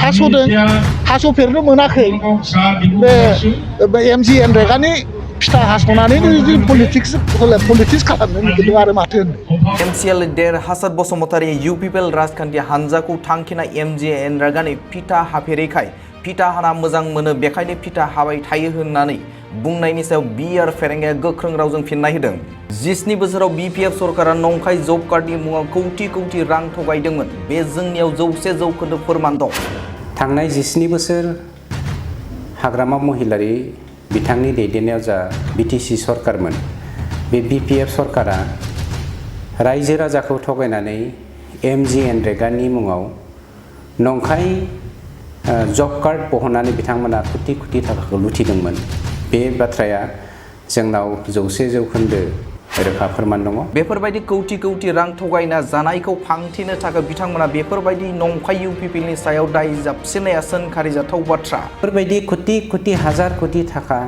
हास'दों हास'फेरनो मोनाखै बे MGN रेगानि फिथा हास'नानैनो पलिटिक्स खालामनो नागिरदों आरो माथो होनो MCL देरहासार बसुमतारी UPPL राजखान्थि हानजाखौ थांखिना MGN रेगानि फिथा हाफेरैखाय फिथा हाना मोजां मोनो बेखायनो फिथा हाबाय थायो होननानै बुंनायनि सायाव बिआर फेरेंगाया गोख्रों रावजों फिननाय होदों। 17 बोसोराव BPF सरकारा नंखाय जब कार्डनि मुङाव कौटि रां थगायदोंमोन बे जोंनियाव 100% फोरमान दं। थांनाय 17 बोसोर हाग्रामा महिलारि बिथांनि दैदेननायाव जा BTC सरकारमोन बे BPF सरकारा रायजो राजाखौ थगायनानै MGN रेगानि मुङाव नंखाय जब कार्ड बहननानै बिथांमोना कोटि थाखाखौ लुथिदोंमोन बे बाथ्राया जोंनाव 100% रोखा फोरमान दङ। बेफोरबायदि कौटि रां थगायना जानायखौ फांथेनो थाखाय बिथांमोना बेफोरबायदि नंखाय UPPLनि सायाव दाय जाबसिननाया सोंखारिजाथाव बाथ्रा। बेफोरबायदि कोटि हाजार कोटि थाखा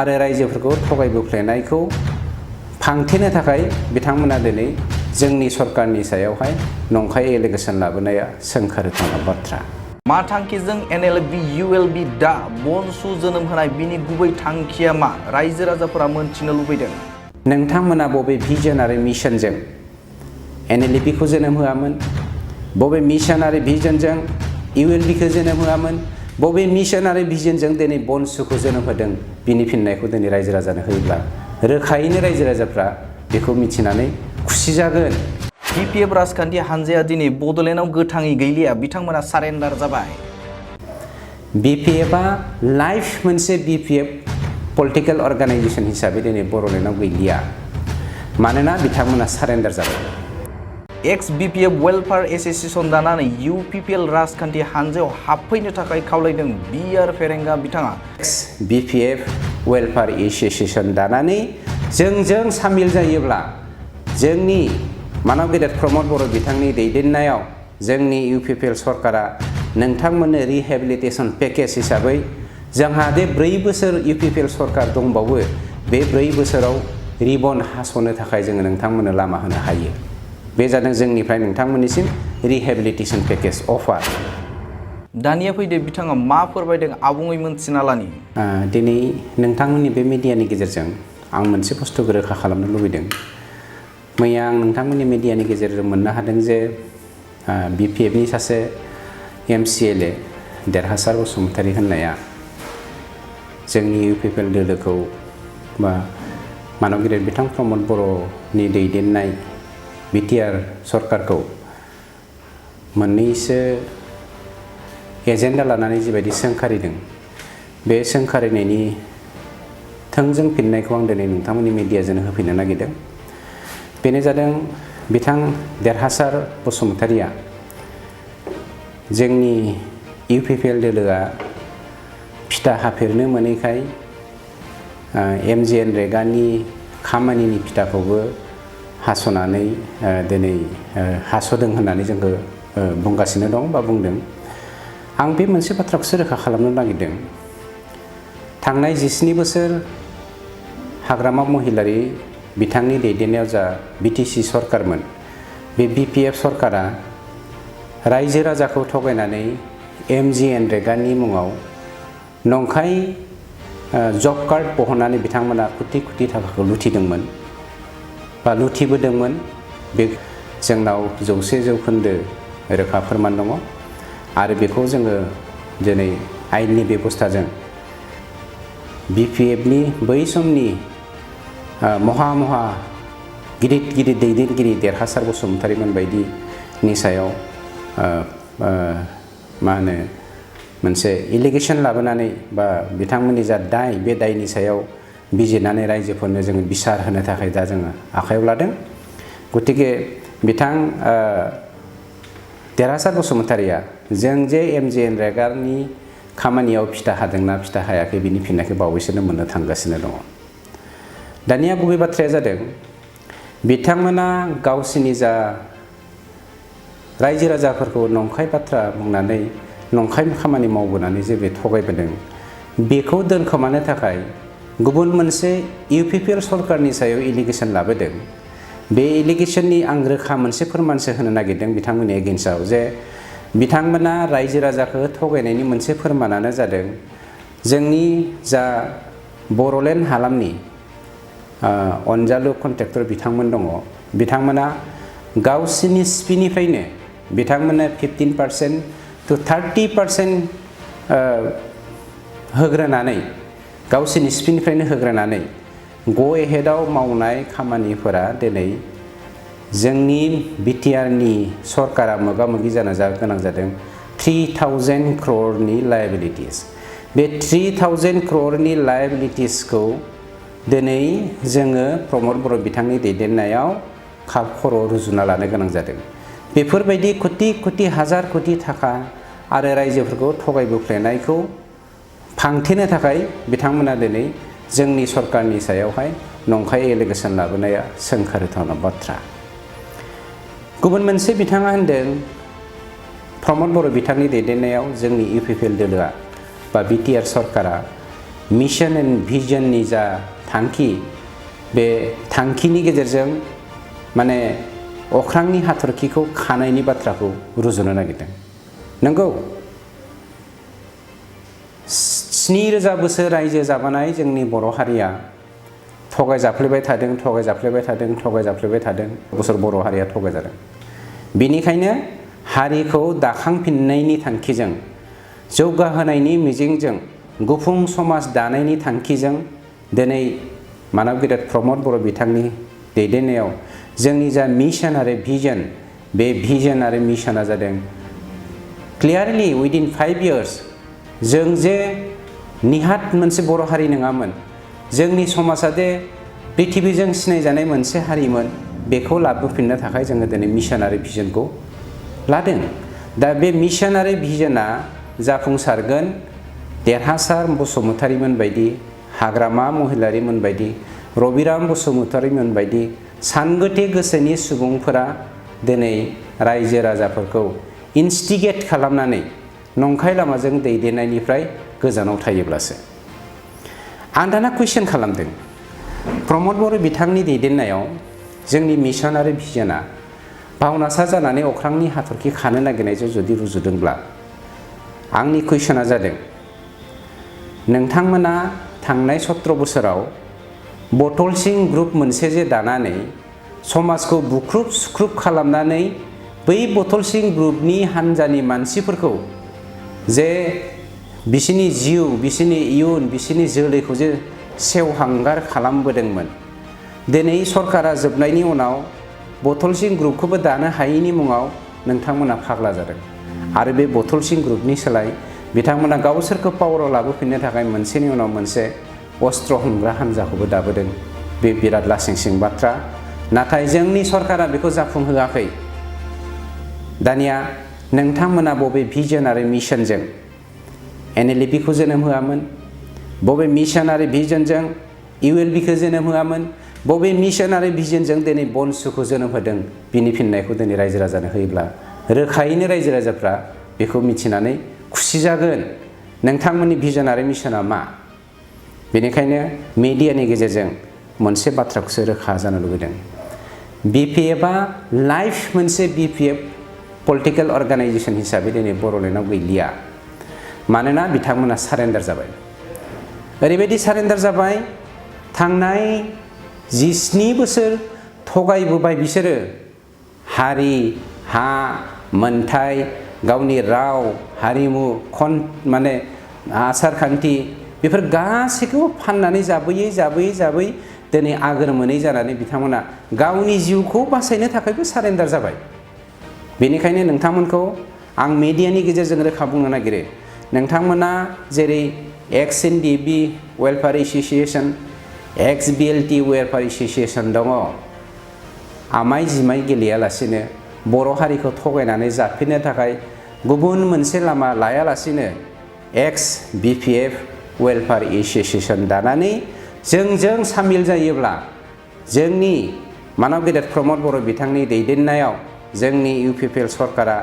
आरो रायजोफोरखौ थगायबोफ्लेनायखौ फांथेनो थाखाय बिथांमोना दिनै जोंनि सरकारनि सायावहाय नंखाय एलिगेसन लाबोनाया सोंखारिथाव बाथ्रा। मा थांखिजों NLB ULB दा बनसु जोनोम होनाय बिनि गुबै थांखिया मा रायजो राजाफोरा मोनथिनो लुबैदों। नोंथांमोना बबे भिजन आरो मिशनजों NLB खौ जोनोम होआमोन, बबे मिशन आरो भिजनजों ULB खौ जोनोम होआमोन, बबे मिशन आरो भिजनजों दिनै बनसुखौ जोनोम होदों बिनि फिननायखौ दिनै रायजो राजानो होयोब्ला रोखायैनो रायजो राजाफ्रा बेखौ मिथिनानै खुसि जागोन। BPF राजखान्थि हानजाया दिनै बड'लेण्डआव गोथाङै गैलिया बिथांमोना सारेन्डार जाबाय। BPF आ लाइफ मोनसे BPF पलिटिकल अर्गानाइजेशन हिसाबै दिनै बड'लेण्डआव गैलिया मानोना बिथांमोना सारेन्डार जाबाय। एक्स BPF वेलफेयार एस'सिएशन दानानै UPPL राजखान्थि हानजायाव हाबफैनो थाखाय खावलायदों बिआर फेरेंगा बिथाङा। एक्स BPF वेलफेयार एस'सिएशन दानानै जोंजों सामिल जायोब्ला जोंनि मानव गेदेर प्रमद बर' बिथांनि दैदेननायाव जोंनि UPPL सरकारा नोंथांमोननो रिहेबिलिटेसन पेकेज हिसाबै जोंहा दे 4 बोसोर UPPL सरकार दंबावो बे 4 बोसोराव रिबन हास'नो थाखाय जोङो नोंथांमोननो लामा होनो हायो। बे जादों जोंनिफ्राय नोंथांमोननिसिम रिहेबिलिटेसन पेकेज अफार। दानिया फैदो बिथाङा मा फोरमायदों आबुङै मोनथिना लानि। दिनै नोंथांमोननि बे मिडियानि गेजेरजों आं मोनसे बुस्थुखौ रोखा खालामनो लुबैदों। मैया आं नोंथांमोननि मिडियानि गेजेरजों मोननो हादों जे BPFनि सासे MCLA देरहासार बसुमतारी होननाया जोंनि UPPL दोलोखौ बा मानव गेदेर बिथां प्रमद बर'नि दैदेननाय BTR सरकारखौ मोननैसो एजेन्डा लानानै जिबायदि सोंखारिदों बे सोंखारिनायनि थोंजों फिननायखौ आं दिनै नोंथांमोननि मिडियाजों होफैनो नागिरदों। बेनो जादों बिथां देरहासार बसुमतारीया जोंनि UPPL दोलोआ फिथा हाफेरनो मोनैखाय MGN रेगानि खामानिनि फिथाखौबो हास'नानै दिनै हास'दों होननानै जोंखौ बुंगासिनो दं बा बुंदों। आं बे मोनसे बाथ्राखौसो रोखा खालामनो नागिरदों। थांनाय 17 बोसोर हाग्रामा महिलारि बिथांनि दैदेननायाव जा BTC सरकारमोन बे BPF सरकारा रायजो राजाखौ थगायनानै MGN रेगानि मुङाव नंखाय जब कार्ड बहननानै बिथांमोना कोटि थाखाखौ लुथिदोंमोन बा लुथिबोदोंमोन बे जोंनाव 100% रोखा फोरमान दङ आरो बेखौ जोङो दिनै आयेननि बेबस्थाजों BPFनि बै समनि महा गिदिर दैदेनगिरि देरहासार बसुमतारीमोन बायदिनि सायाव मा होनो मोनसे एलिगेसन लाबोनानै बा बिथांमोननि जा दाय बे दायनि सायाव बिजिरनानै रायजोफोरनो जोङो बिसार होनो थाखाय दा जोङो आखायाव लादों। गतिके बिथां देरहासार बसुमतारीया जों जे MGN रेगानि खामानियाव फिथा हादोंना फिथा हायाखै बिनि फिननायखौ बावैसोनो मोननो थांगासिनो दङ। दानिया गुबै बाथ्राया जादों बिथांमोना गावसिनि जा रायजो राजाफोरखौ नंखाय बाथ्रा बुंनानै नंखाय खामानि मावबोनानै जे बे थगायबोदों बेखौ दोनखोमानो थाखाय गुबुन मोनसे UPPL सरकारनि सायाव एलिगेसन लाबोदों। बे एलिगेसननि आं रोखा मोनसे फोरमानसो होनो नागिरदों बिथांमोननि एगेन्स्टआव जे बिथांमोना रायजो राजाखौ थगायनायनि मोनसे फोरमानानो जादों जोंनि जा बर'लेण्ड हालामनि अनजालु कन्ट्रेक्टर बिथांमोन दङ बिथांमोना गावसिनि सिपिनिफ्रायनो बिथांमोननो 15% to 30% होग्रोनानै गावसिनि सिपिनिफ्रायनो होग्रोनानै गो एहेडआव मावनाय खामानिफोरा दिनै जोंनि बिटिआरनि सरकारा मोगा मोगि जानो गोनां जादों 3000 crore लायबिलिटिस बे 3000 crore लायबिलिटिसखौ दिनै जोङो प्रमद बर' बिथांनि दैदेननायाव खाब खर' रुजुना लानो गोनां जादों बेफोरबायदि कोटि हाजार कोटि थाखा आरो रायजोफोरखौ थगायबोफ्लेनायखौ फांथेनो थाखाय बिथांमोना दिनै जोंनि सरकारनि सायावहाय नंखाय एलिगेसन लाबोनाया सोंखारिथावना बाथ्रा गुबुन मोनसे बिथाङा होनदों प्रमद बर' बिथांनि दैदेननायाव जोंनि इउपिपिएल दोलोआ बा बिटिआर सरकारा मिशन एन्ड भिजननि जा थांखि बे थांखिनि गेजेरजों माने अख्रांनि हाथरखिखौ खानायनि बाथ्राखौ रुजुनो नागिरदों नंगौ 7000 बोसोर रायजो जाबोनाय जोंनि बर' हारिया थगायजाफ्लेबाय थादों बोसोर बर' हारिया थगायजादों बेनिखायनो हारिखौ दाखांफिननायनि थांखिजों जौगाहोनायनि मिजिंजों गुफुं समाज दानायनि थांखिजों दिनै मानब गेदेर प्रमद बर' बिथांनि दैदेननायाव जोंनि जा मिशन आरो भिजन बे भिजन आरो मिशना जादों क्लियारलि उइदिन 5 years जों जे निहात मोनसे बर' हारि नङामोन जोंनि समाजा दे पृथिबीजों सिनायजानाय मोनसे हारिमोन बेखौ लाबोफिननो थाखाय जोङो दिनै मिशन आरो भिजनखौ लादों दा बे मिशन आरो भिजना जाफुंसारगोन देरहासार बसुमतारीमोन बायदि हाग्रामा महिलारिमोन बायदि रबिराम बसुमतारीमोन बायदि सानगोथे गोसोनि सुबुंफोरा दिनै रायजो राजाफोरखौ इनस्टिगेट खालामनानै नंखाय लामाजों दैदेननायनिफ्राय गोजानाव थायोब्लासो आं दाना कुइसन खालामदों प्रमद बर' बिथांनि दैदेननायाव जोंनि मिशन आरो भिजनआ भावनासा जानानै अख्रांनि हाथरखि खानो नागिरनायजों जुदि रुजुदोंब्ला आंनि कुइसना जादों नोंथांमोना थांनाय 17 बोसोराव बटल सिं ग्रुप मोनसे जे दानानै समाजखौ बुख्रुब सुख्रुब खालामनानै बै बटल सिं ग्रुपनि हान्जानि मानसिफोरखौ जे बिसिनि जिउ बिसिनि इयुन बिसिनि जोलैखौ जे सेवहांगार खालामबोदोंमोन दिनै सरकारा जोबनायनि उनाव बटल सिं ग्रुपखौबो दानो हायैनि मुङाव नोंथांमोना फाग्ला जादों आरो बे बटल सिं ग्रुपनि सोलाय बिथांमोना गावसोरखौ पावाराव लाबोफिननो थाखाय मोनसेनि उनाव मोनसे अस्त्र हमग्रा हान्जाखौबो दाबोदों बे बिराद लासिंसिं बाथ्रा नाथाय जोंनि सरकारा बेखौ जाफुंहोआखै दानिया नोंथांमोना बबे भिजन आरो मिशनजों एनएलपिखौ जोनोम होआमोन बबे मिशन आरो भिजनजों इउएलबिखौ जोनोम होआमोन बबे मिशन आरो भिजनजों दिनै बनसुखौ जोनोम होदों बिनि फिननायखौ दिनै रायजो राजानो होयोब्ला रोखायैनो रायजो राजाफ्रा बेखौ मिथिनानै खुसि जागोन नोंथांमोननि भिजन आरो मिशना मा बेनिखायनो मिडियानि गेजेरजों मोनसे बाथ्राखौसो रोखा जानो लुबैदों बिपिएफआ लाइफ मोनसे बिपिएफ पलिटिकल अर्गानाइजेशन हिसाबै दिनै बर'लेण्डआव गैलिया मानोना बिथांमोना सारेन्डार जाबाय ओरैबायदि सारेन्डार जाबाय थांनाय 17 बोसोर थगायबोबाय बिसोरो हारि हा मोनथाय गावनि राव हारिमु माने आसार खान्थि बेफोर गासैखौबो फाननानै जाबै दिनै आगोर मोनै जानानै बिथांमोना गावनि जिउखौ बासायनो थाखायबो सारेन्डार जाबाय बेनिखायनो नोंथांमोनखौ आं मिडियानि गेजेरजों रोखा बुंनो नागिरो नोंथांमोना जेरै एक्स एनडिबि वेलफेयार एसोसिएशन एक्स बिएलटि वेलफेयार एसोसिएशन दङ आमाय जिमाय गेलेयालासिनो बर' हारिखौ थगायनानै जाफिननो थाखाय गुबुन मोनसे लामा लायालासिनो एक्स बिपिएफ वेलफेयार एसोसिएशन दानानै जोंजों सामिल जायोब्ला जोंनि मानब गेदेर प्रमद बर' बिथांनि दैदेननायाव जोंनि इउपिपिएल सरकारा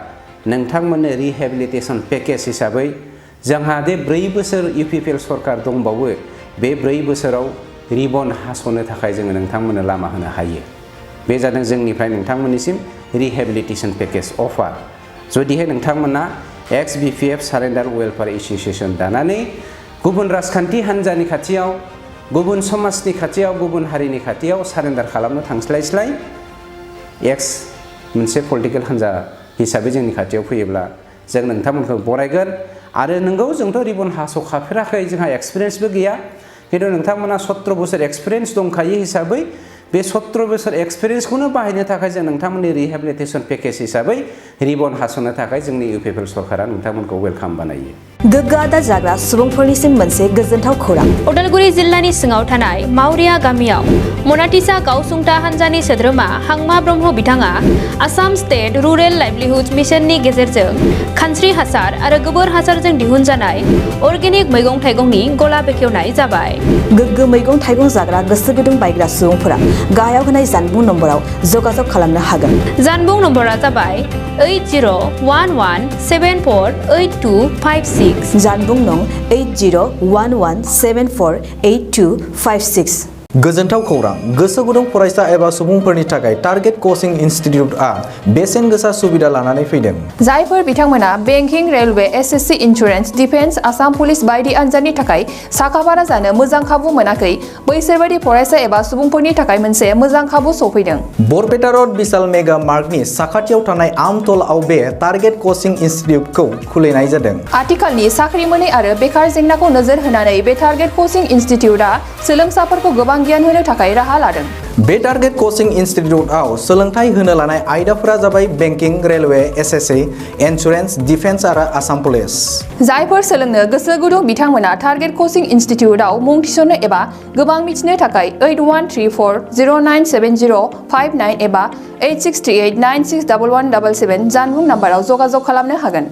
नोंथांमोननो रिहेबिलिटेसन पेकेज हिसाबै जोंहा दे 4 बोसोर इउपिपिएल सरकार दंबावो बे 4 बोसोराव रिबन हास'नो थाखाय जोङो नोंथांमोननो लामा होनो हायो बे जादों जोंनिफ्राय नोंथांमोननिसिम रिहेबिलिटेसन पेकेज अफार जुदिहाय नोंथांमोना एक्स BPF सारेन्डार वेलफेयार एसोसिएसन दानानै गुबुन राजखान्थि हान्जानि खाथियाव गुबुन समाजनि खाथियाव गुबुन हारिनि खाथियाव सारेन्डार खालामनो थांस्लायस्लाय एक्स मोनसे पलिटिकेल हान्जा हिसाबै जोंनि खाथियाव फैयोब्ला जों नोंथांमोनखौ बरायगोन आरो नंगौ जोंथ' रिबन हास'खाफेराखै जोंहा एक्सपिरियेन्सबो गैया खिन्थु नोंथांमोना 17 बोसोर एक्सपिरियेन्स दंखायो हिसाबै बे 17 बोसोर एक्सपिरियेन्सखौनो बाहायनो थाखाय जों नोंथांमोननि रिहेबिलिटेसन पेकेज हिसाबै रिबन हास'नो थाखाय जोंनि इउपिपिएल सरकारा नोंथांमोनखौ वेलकाम बानायो। गोग्गो आदार जाग्रा सुबुंफोरनिसिम मोनसे गोजोनथाव खौरां। उदालगुरि जिल्लानि सिङाव थानाय मावरिया गामियाव मनाटिसा गावसुंथा हान्जानि सोद्रोमा हांमा ब्रह्म बिथाङा आसाम स्टेट रुरेल लाइभलिहुड मिशननि गेजेरजों खानस्रि हासार आरो गोबोर हासारजों दिहुनजानाय अर्गेनिक मैगं थाइगंनि गला बेखेवनाय जाबाय। गोग्गो मैगं थाइगं जाग्रा गोसो गुदुं बायग्रा सुबुंफोरा गाहायाव होनाय जानबुं नम्बराव जगाजग खालामनो हागोन। जानबुं नम्बरा जाबाय 8011748256। जानबुं नं 8011748256। गोजोनथाव खौरां गोसो गुदुं फरायसा एबा सुबुंफोरनि थाखाय टारगेट कचिं इनस्टिट्यूटआ बेसेन गोसा सुबिदा लानानै फैदों। जायफोर बिथांमोना banking railway SSC insurance defence Assam police बायदि आनजादनि थाखाय साखाफारा जानो मोजां खाबु मोनाखै बैसोर बायदि फरायसा एबा सुबुंफोरनि थाखाय मोनसे मोजां खाबु सफैदों। बरपेटा रोड विशाल मेगा मार्टनि साखाथियाव थानाय आमतलाव बे टारगेट कचिं इनस्टिट्यूटखौ खुलिनाय जादों। आथिखालनि साख्रि मोनै आरो बेकार जेंनाखौ नोजोर होनानै बे टारगेट कचिं इनस्टिट्यूटआ सोलोंसाफोरखौ गोबां गियान होनो थाखाय राहा लादों। बे टारगेट कचिं इनस्टिट्यूटआव सोलोंथाइ होनो लानाय आयदाफोरा जाबाय banking railway SSC insurance defence आरो आसाम पुलिस। जायफोर सोलोंनो गोसो गुदुं बिथांमोना टारगेट कचिं इनस्टिट्यूटआव मुं थिसननो एबा गोबां मिथिनो थाखाय 8134097059 एबा 8638961177 जानबुं नाम्बाराव जगाजग खालामनो हागोन।